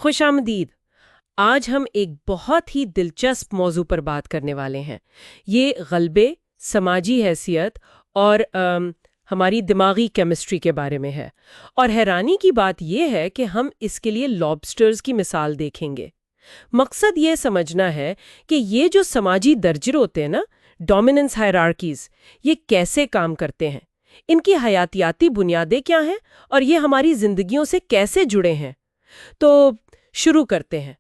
خوش آمدید۔ آج ہم ایک بہت ہی دلچسپ موضوع پر بات کرنے والے ہیں۔ یہ غلبے، سماجی حیثیت اور ہماری دماغی کیمسٹری کے بارے میں ہے۔ اور حیرانی کی بات یہ ہے کہ ہم اس کے لیے لابسٹرز کی مثال دیکھیں گے۔ مقصد یہ سمجھنا ہے کہ یہ جو سماجی درجے ہوتے ہیں نا، ڈومیننس ہائرارکیز، یہ کیسے کام کرتے ہیں، ان کی حیاتیاتی بنیادیں کیا ہیں اور یہ ہماری زندگیوں سے کیسے جڑے ہیں۔ تو شروع کرتے ہیں۔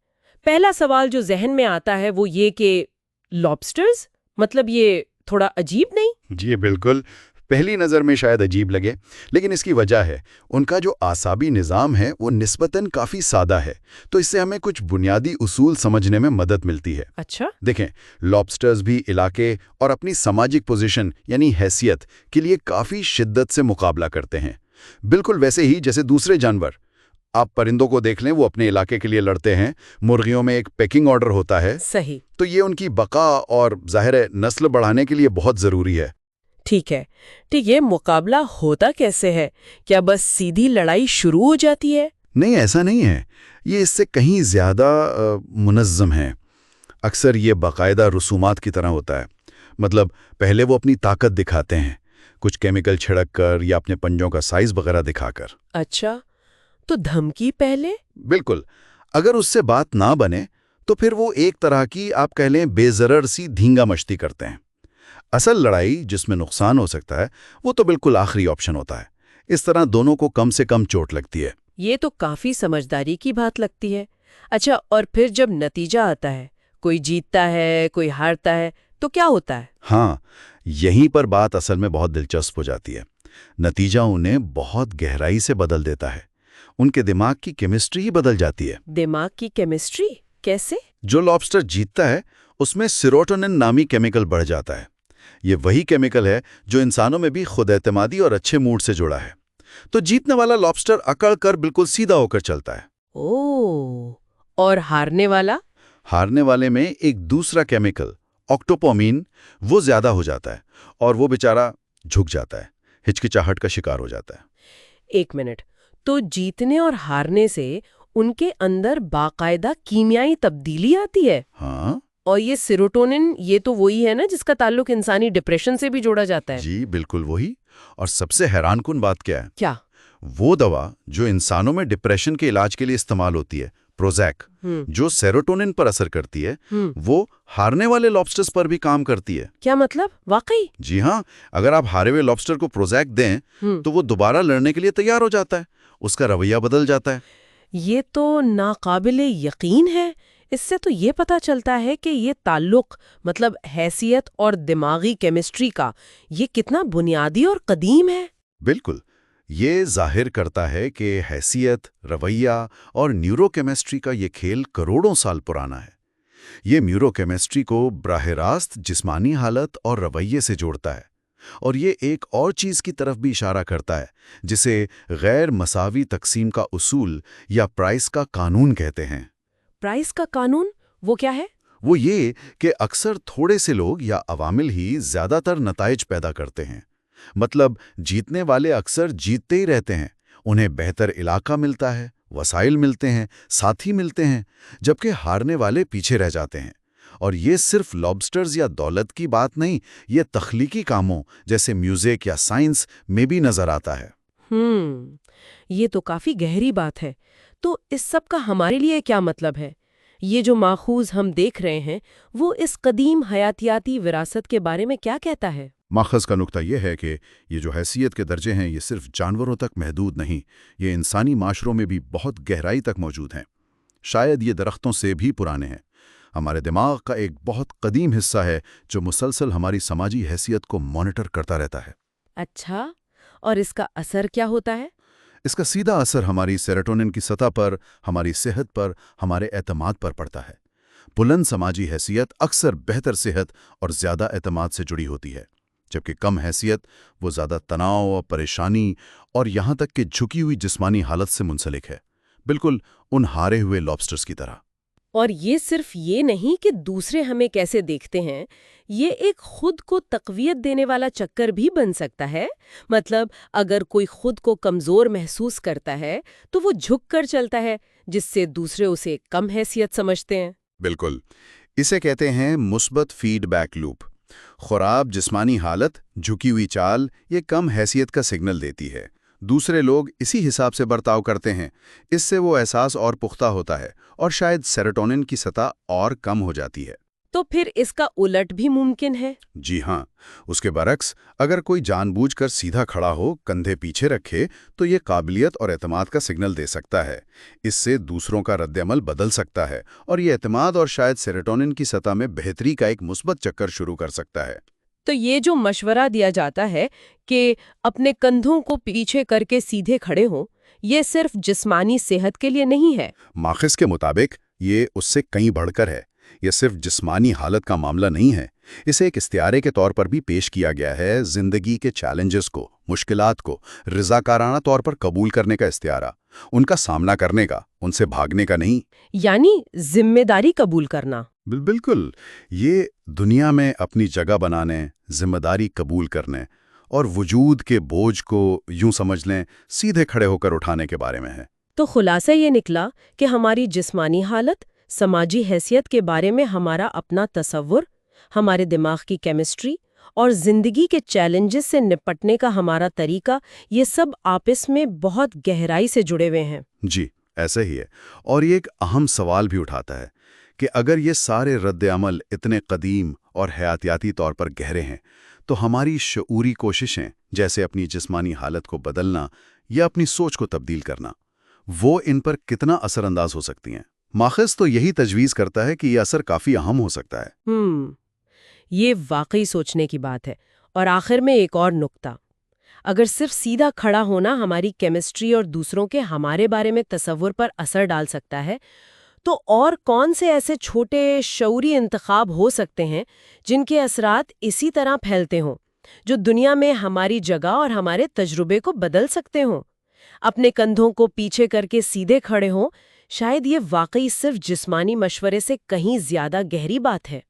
پہلا سوال جو ذہن میں آتا ہے وہ یہ کہ لابسٹرز، مطلب یہ تھوڑا عجیب نہیں؟ جی بالکل، پہلی نظر میں شاید عجیب لگے، لیکن اس کی وجہ ہے ان کا جو اعصابی نظام ہے وہ نسبتاً کافی سادہ ہے، تو اس سے ہمیں کچھ بنیادی اصول سمجھنے میں مدد ملتی ہے۔ اچھا، دیکھیں، لابسٹرز بھی علاقے اور اپنی سماجک پوزیشن یعنی حیثیت کے لیے کافی شدت سے مقابلہ کرتے ہیں، بالکل ویسے ہی جیسے دوسرے جانور۔ آپ پرندوں کو دیکھ لیں، وہ اپنے علاقے کے لیے لڑتے ہیں، مرغیوں میں ایک پیکنگ آرڈر ہوتا ہے، صحیح۔ تو یہ ان کی بقا اور ظاہر ہے نسل بڑھانے کے لیے بہت ضروری ہے۔ ٹھیک ہے، یہ مقابلہ ہوتا کیسے ہے؟ کیا بس سیدھی لڑائی شروع ہو جاتی ہے؟ نہیں، ایسا نہیں ہے، یہ اس سے کہیں زیادہ منظم ہے۔ اکثر یہ باقاعدہ رسومات کی طرح ہوتا ہے، مطلب پہلے وہ اپنی طاقت دکھاتے ہیں، کچھ کیمیکل چھڑک کر یا اپنے پنجوں کا سائز وغیرہ دکھا کر۔ اچھا، تو دھمکی پہلے؟ بالکل، اگر اس سے بات نہ بنے تو پھر وہ ایک طرح کی آپ کہہ لیں بے ضرر سی دھینگا مشتی کرتے ہیں۔ اصل لڑائی جس میں نقصان ہو سکتا ہے وہ تو بالکل آخری آپشن ہوتا ہے۔ اس طرح دونوں کو کم سے کم چوٹ لگتی ہے۔ یہ تو کافی سمجھداری کی بات لگتی ہے۔ اچھا، اور پھر جب نتیجہ آتا ہے، کوئی جیتتا ہے کوئی ہارتا ہے، تو کیا ہوتا ہے؟ ہاں، یہیں پر بات اصل میں بہت دلچسپ ہو جاتی ہے۔ نتیجہ انہیں بہت گہرائی سے بدل دیتا ہے، ان کے دماغ کی کیمسٹری ہی بدل جاتی ہے۔ دماغ کی کیمسٹری کیسے؟ جو لابسٹر جیتتا ہے اس میں سیروٹونن نامی کیمیکل بڑھ جاتا ہے۔ یہ وہی کیمیکل ہے جو انسانوں میں بھی خود اعتمادی اور اچھے موڈ سے جڑا ہے۔ تو جیتنے والا لابسٹر اکڑ کر بالکل سیدھا ہو کر چلتا ہے۔ اوہ، اور ہارنے والا؟ ہارنے والے میں ایک دوسرا کیمیکل آکٹوپامین وہ زیادہ ہو جاتا ہے اور وہ بیچارہ جھک جاتا ہے، ہچکچاہٹ کا شکار ہو جاتا ہے۔ ایک منٹ، تو جیتنے اور ہارنے سے ان کے اندر باقاعدہ کیمیائی تبدیلی آتی ہے؟ ہاں اور یہ سیروٹونن، یہ تو وہی ہے نا جس کا تعلق انسانی ڈپریشن سے بھی جوڑا جاتا ہے؟ جی بالکل وہی۔ اور سب سے حیران کن بات کیا ہے؟ کیا؟ وہ دوا جو انسانوں میں ڈپریشن کے علاج کے لیے استعمال ہوتی ہے، پروزیک، جو سیروٹونن پر اثر کرتی ہے، وہ ہارنے والے لابسٹرز پر بھی کام کرتی ہے۔ کیا مطلب؟ واقعی؟ جی ہاں، اگر آپ ہارے ہوئے لابسٹر کو پروزیک دیں تو وہ دوبارہ لڑنے کے لیے تیار ہو جاتا ہے، اس کا رویہ بدل جاتا ہے۔ یہ تو ناقابل یقین ہے۔ اس سے تو یہ پتا چلتا ہے کہ یہ تعلق، مطلب حیثیت اور دماغی کیمسٹری کا، یہ کتنا بنیادی اور قدیم ہے۔ بالکل، یہ ظاہر کرتا ہے کہ حیثیت، رویہ اور نیورو کیمسٹری کا یہ کھیل کروڑوں سال پرانا ہے۔ یہ نیورو کیمسٹری کو براہ راست جسمانی حالت اور رویے سے جوڑتا ہے، اور یہ ایک اور چیز کی طرف بھی اشارہ کرتا ہے جسے غیر مساوی تقسیم کا اصول یا پرائس کا قانون کہتے ہیں۔ پرائس کا قانون وہ کیا ہے؟ وہ یہ کہ اکثر تھوڑے سے لوگ یا عوامل ہی زیادہ تر نتائج پیدا کرتے ہیں۔ مطلب جیتنے والے اکثر جیتتے ہی رہتے ہیں، انہیں بہتر علاقہ ملتا ہے، وسائل ملتے ہیں، ساتھی ملتے ہیں، جبکہ ہارنے والے پیچھے رہ جاتے ہیں۔ اور یہ صرف لابسٹرز یا دولت کی بات نہیں، یہ تخلیقی کاموں جیسے میوزک یا سائنس میں بھی نظر آتا ہے۔ یہ تو کافی گہری بات ہے۔ تو اس سب کا ہمارے لیے کیا مطلب ہے؟ یہ جو ماخوذ ہم دیکھ رہے ہیں وہ اس قدیم حیاتیاتی وراثت کے بارے میں کیا کہتا ہے؟ ماخذ کا نقطہ یہ ہے کہ یہ جو حیثیت کے درجے ہیں یہ صرف جانوروں تک محدود نہیں، یہ انسانی معاشروں میں بھی بہت گہرائی تک موجود ہیں۔ شاید یہ درختوں سے بھی پرانے ہیں۔ ہمارے دماغ کا ایک بہت قدیم حصہ ہے جو مسلسل ہماری سماجی حیثیت کو مانیٹر کرتا رہتا ہے۔ اچھا، اور اس کا اثر کیا ہوتا ہے؟ اس کا سیدھا اثر ہماری سیروٹونن کی سطح پر، ہماری صحت پر، ہمارے اعتماد پر پڑتا ہے۔ بلند سماجی حیثیت اکثر بہتر صحت اور زیادہ اعتماد سے جڑی ہوتی ہے، جبکہ کم حیثیت وہ زیادہ تناؤ اور پریشانی اور یہاں تک کہ جھکی ہوئی جسمانی حالت سے منسلک ہے، بالکل ان ہارے ہوئے لابسٹرز کی طرح۔ اور یہ صرف یہ نہیں کہ دوسرے ہمیں کیسے دیکھتے ہیں، یہ ایک خود کو تقویت دینے والا چکر بھی بن سکتا ہے۔ مطلب اگر کوئی خود کو کمزور محسوس کرتا ہے تو وہ جھک کر چلتا ہے، جس سے دوسرے اسے کم حیثیت سمجھتے ہیں۔ بالکل، اسے کہتے ہیں مثبت فیڈ بیک لوپ۔ خراب جسمانی حالت، جھکی ہوئی چال، یہ کم حیثیت کا سگنل دیتی ہے۔ دوسرے لوگ اسی حساب سے برتاؤ کرتے ہیں، اس سے وہ احساس اور پختہ ہوتا ہے اور شاید سیروٹونن کی سطح اور کم ہو جاتی ہے۔ تو پھر اس کا الٹ بھی ممکن ہے؟ جی ہاں، اس کے برعکس اگر کوئی جان بوجھ کر سیدھا کھڑا ہو، کندھے پیچھے رکھے، تو یہ قابلیت اور اعتماد کا سگنل دے سکتا ہے۔ اس سے دوسروں کا رد عمل بدل سکتا ہے اور یہ اعتماد اور شاید سیروٹونن کی سطح میں بہتری کا ایک مثبت چکر شروع کر سکتا ہے۔ تو یہ جو مشورہ دیا جاتا ہے کہ اپنے کندھوں کو پیچھے کر کے سیدھے کھڑے ہوں، یہ صرف جسمانی صحت کے لیے نہیں ہے۔ ماخذ کے مطابق یہ اس سے کہیں بڑھ کر ہے۔ یہ صرف جسمانی حالت کا معاملہ نہیں ہے، اسے ایک استعارے کے طور پر بھی پیش کیا گیا ہے، زندگی کے چیلنجز کو، مشکلات کو رضاکارانہ طور پر قبول کرنے کا استعارہ، ان کا سامنا کرنے کا، ان سے بھاگنے کا نہیں۔ یعنی ذمہ داری قبول کرنا۔ بالکل، یہ دنیا میں اپنی جگہ بنانے، ذمہ داری قبول کرنے اور وجود کے بوجھ کو یوں سمجھ لیں سیدھے کھڑے ہو کر اٹھانے کے بارے میں ہے۔ تو خلاصہ یہ نکلا کہ ہماری جسمانی حالت، سماجی حیثیت کے بارے میں ہمارا اپنا تصور، ہمارے دماغ کی کیمسٹری اور زندگی کے چیلنجز سے نپٹنے کا ہمارا طریقہ، یہ سب آپس میں بہت گہرائی سے جڑے ہوئے ہیں۔ جی، ایسا ہی ہے، اور یہ ایک اہم سوال بھی اٹھاتا ہے کہ اگر یہ سارے رد عمل اتنے قدیم اور حیاتیاتی طور پر گہرے ہیں، تو ہماری شعوری کوششیں، جیسے اپنی جسمانی حالت کو بدلنا یا اپنی سوچ کو تبدیل کرنا، وہ ان پر کتنا اثر انداز ہو سکتی ہیں؟ ماخذ تو یہی تجویز کرتا ہے کہ یہ اثر کافی اہم ہو سکتا ہے۔ یہ واقعی سوچنے کی بات ہے۔ اور آخر میں ایک اور نکتہ، اگر صرف سیدھا کھڑا ہونا ہماری کیمسٹری اور دوسروں کے ہمارے بارے میں تصور پر اثر ڈال سکتا ہے، تو اور کون سے ایسے چھوٹے شعوری انتخاب ہو سکتے ہیں جن کے اثرات اسی طرح پھیلتے ہوں، جو دنیا میں ہماری جگہ اور ہمارے تجربے کو بدل سکتے ہوں؟ اپنے کندھوں کو پیچھے کر کے سیدھے کھڑے ہوں، شاید یہ واقعی صرف جسمانی مشورے سے کہیں زیادہ گہری بات ہے۔